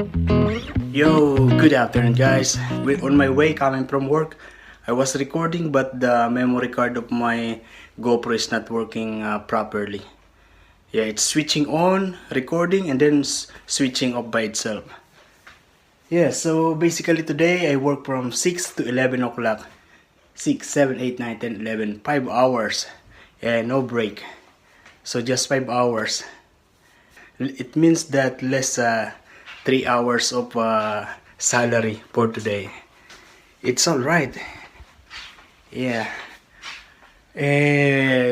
Yo, good afternoon guys. On my way coming from work, I was recording but the memory card of my GoPro is not working properly. Yeah, it's switching on, recording and then switching off by itself. Yeah, so basically today I work from 6 to 11 o'clock. 6, 7, 8, 9, 10, 11, 5 hours. Yeah, no break. So just 5 hours. It means that less 3 hours of salary for today. It's alright. Yeah.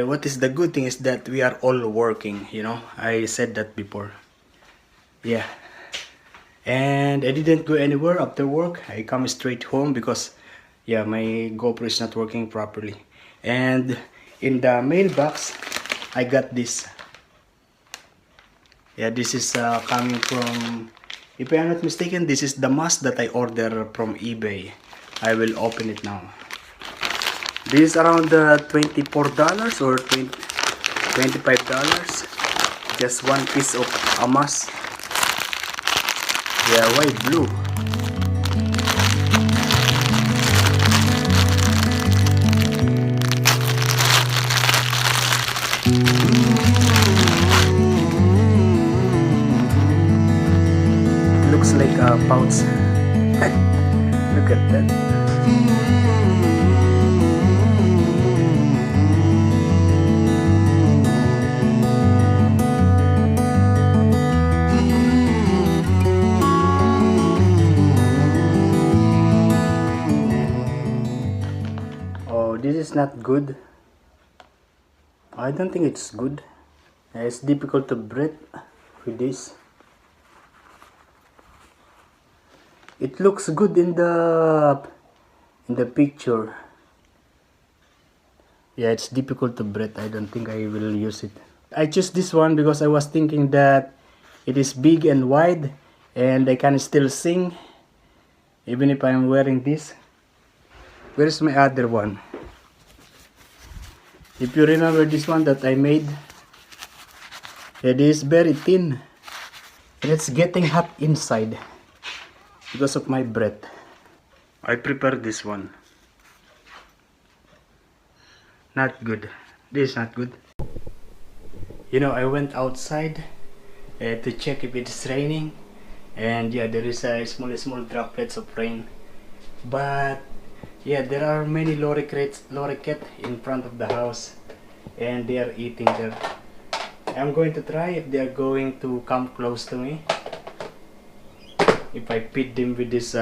What is the good thing is that we are all working, you know. I said that before. Yeah. And I didn't go anywhere after work. I come straight home because yeah, my GoPro is not working properly. And in the mailbox, I got this. Yeah, this is coming from, if I am not mistaken, this is the mask that I ordered from eBay. I will open it now. This is around $24 or $25. Just one piece of a mask. Yeah, why blue? Looks like a pouch. Look at that. Oh, this is not good. I don't think it's good. It's difficult to breathe with this. It looks good in the picture. Yeah, it's difficult to breathe. I don't think I will use it. I chose this one because I was thinking that it is big and wide and I can still sing even if I'm wearing this. Where's my other one? If you remember this one that I made, it is very thin and it's getting hot inside because of my breath. I prepared this one. Not good. This is not good. You know, I went outside to check if it's raining, and yeah, there is a small droplets of rain. But yeah, there are many lorikeet in front of the house, and they are eating there. I'm going to try if they are going to come close to me. If I feed them with this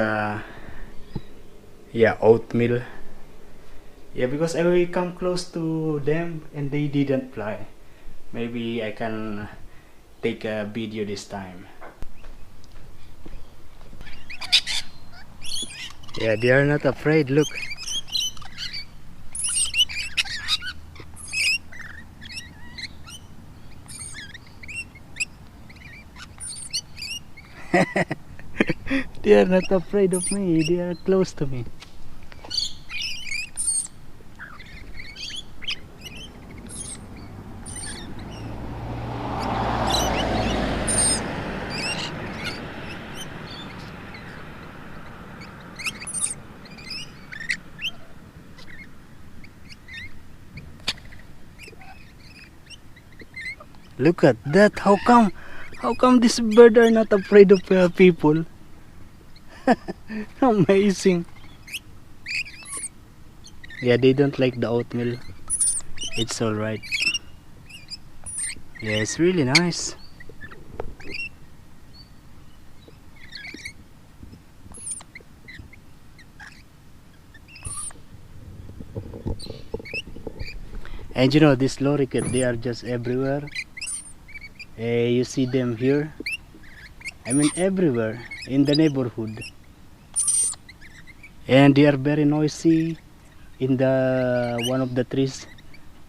oatmeal. Yeah, because I will come close to them and they didn't fly. Maybe I can take a video this time. Yeah, they are not afraid, look. They are not afraid of me, they are close to me. Look at that, how come this bird are not afraid of people? Amazing. Yeah, they don't like the oatmeal. It's alright. Yeah, it's really nice. And you know, this lorikeet, they are just everywhere. You see them here. I mean everywhere in the neighborhood. And they are very noisy in the one of the trees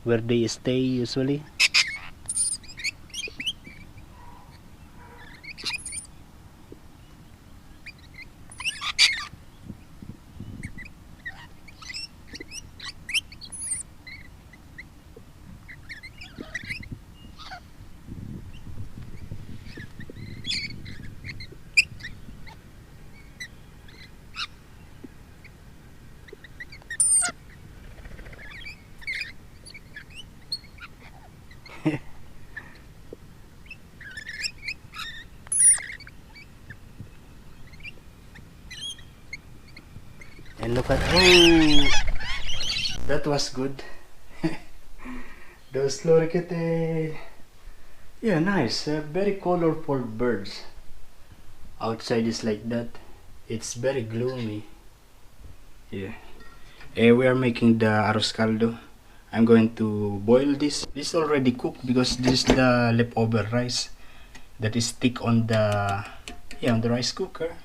where they stay usually. And look at, oh, that was good. Those loriketed. Yeah, nice. Very colorful birds. Outside is like that. It's very gloomy. Yeah. We are making the arroz caldo. I'm going to boil this. This is already cooked because this is the leftover rice that is thick on the on the rice cooker.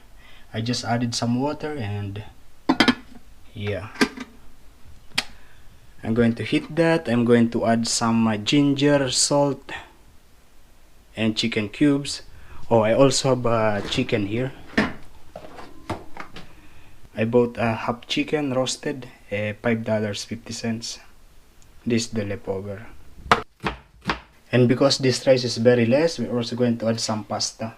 I just added some water and yeah. I'm going to heat that. I'm going to add some ginger, salt, and chicken cubes. Oh, I also have chicken here. I bought a half chicken roasted, $5.50. This is the leftover. And because this rice is very less, we're also going to add some pasta.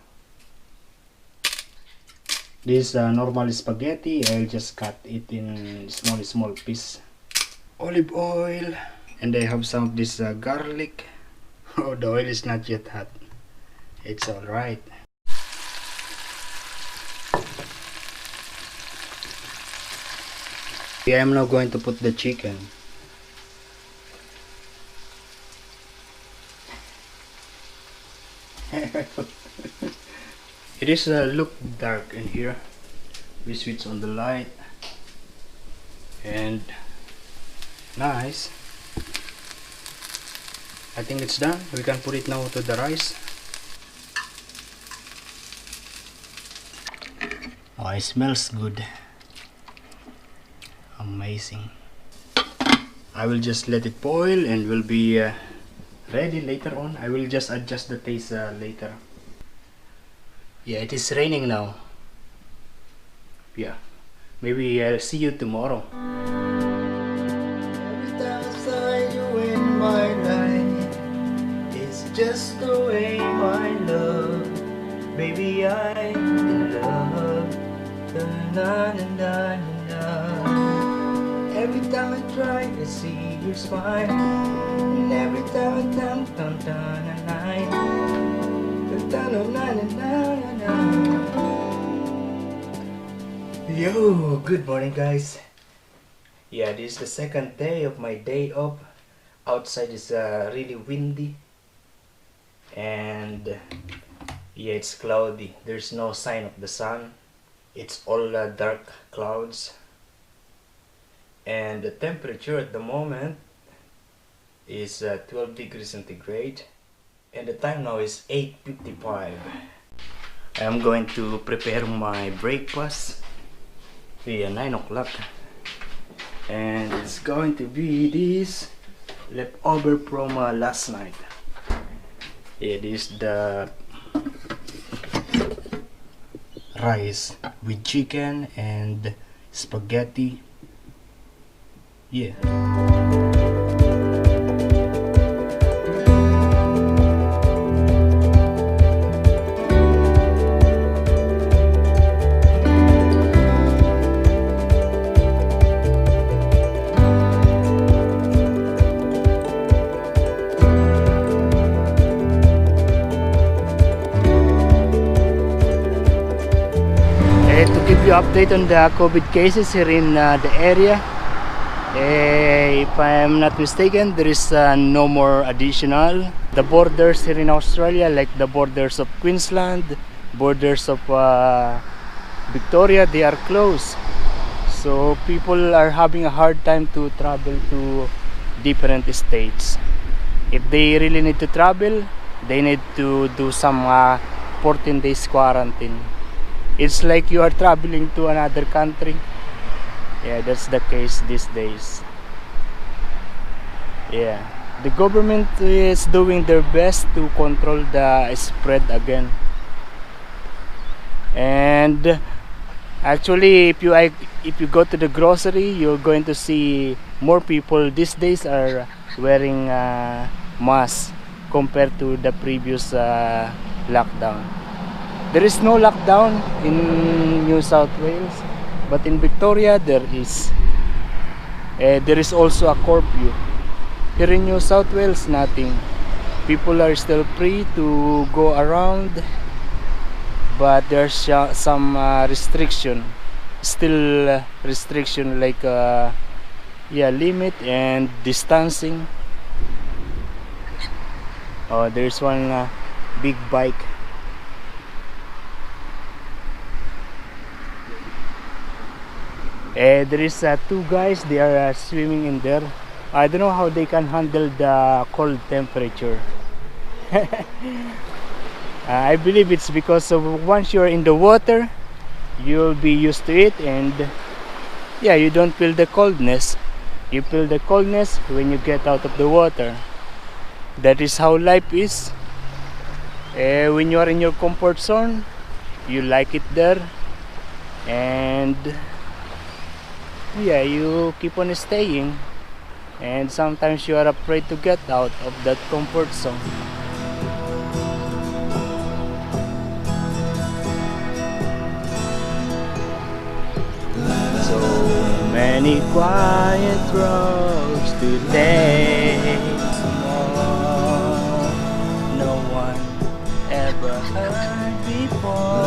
This normal spaghetti, I'll just cut it in small piece. Olive oil, and I have some of this garlic. Oh, the oil is not yet hot. It's alright. Yeah, I'm now going to put the chicken. It is look dark in here. We switch on the light and nice. I think it's done. We can put it now to the rice. Oh, it smells good. Amazing. I will just let it boil and will be ready later on. I will just adjust the taste later. Yeah, it is raining now. Yeah, maybe I'll see you tomorrow. Every time I saw you in my life, it's just the way my love. Baby, I'm in love. Na, na, na, na. Every time I try to see your smile, and every time I turn a night, yo, good morning guys. Yeah, this is the second day of my day off. Outside is really windy and yeah, it's cloudy. There's no sign of the sun. It's all dark clouds. And the temperature at the moment is 12 degrees centigrade. And the time now is 8:55. I'm going to prepare my breakfast. Yeah, 9 o'clock. And it's going to be this leftover from last night. Yeah, this is the rice with chicken and spaghetti. Yeah. To give you update on the COVID cases here in the area, if I am not mistaken, there is no more additional. The borders here in Australia, like the borders of Queensland, borders of Victoria, they are closed. So people are having a hard time to travel to different states. If they really need to travel, they need to do some 14 days quarantine. It's like you are traveling to another country. Yeah, that's the case these days. Yeah, the government is doing their best to control the spread again. And actually, if you go to the grocery, you're going to see more people these days are wearing masks compared to the previous lockdown. There is no lockdown in New South Wales, but in Victoria there is. There is also a curfew. Here in New South Wales, nothing. People are still free to go around, but there's some restriction, still restriction like yeah, limit and distancing. Oh, there's one big bike. There is two guys. They are swimming in there. I don't know how they can handle the cold temperature. I believe it's because of once you're in the water, you'll be used to it, and yeah, you don't feel the coldness. You feel the coldness when you get out of the water. That is how life is. When you are in your comfort zone, you like it there, and yeah, you keep on staying, and sometimes you are afraid to get out of that comfort zone. So many quiet roads to take, no one ever heard before.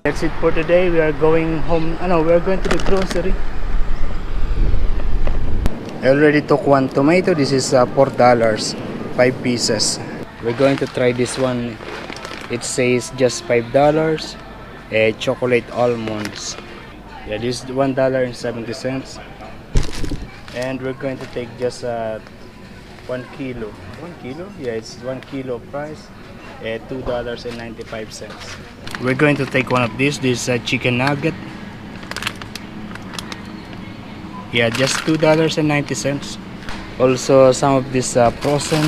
That's it for today. We are going home. No, we are going to the grocery. I already took one tomato. This is $4, 5 pieces. We're going to try this one. It says just $5. Chocolate almonds. Yeah, this is $1.70. And we're going to take just 1 kilo. 1 kilo? Yeah, it's 1 kilo price. $2.95. We're going to take one of these. This chicken nugget. Yeah, just $2.90. Also some of this frozen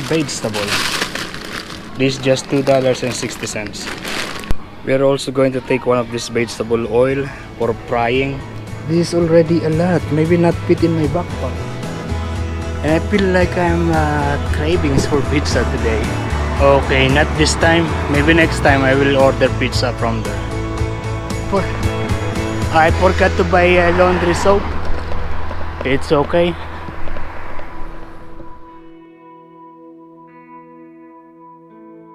vegetable. This just $2.60. We're also going to take one of this vegetable oil for frying. This is already a lot. Maybe not fit in my backpack. And I feel like I'm cravings for pizza today. Okay, not this time. Maybe next time I will order pizza from there. I forgot to buy laundry soap. It's okay.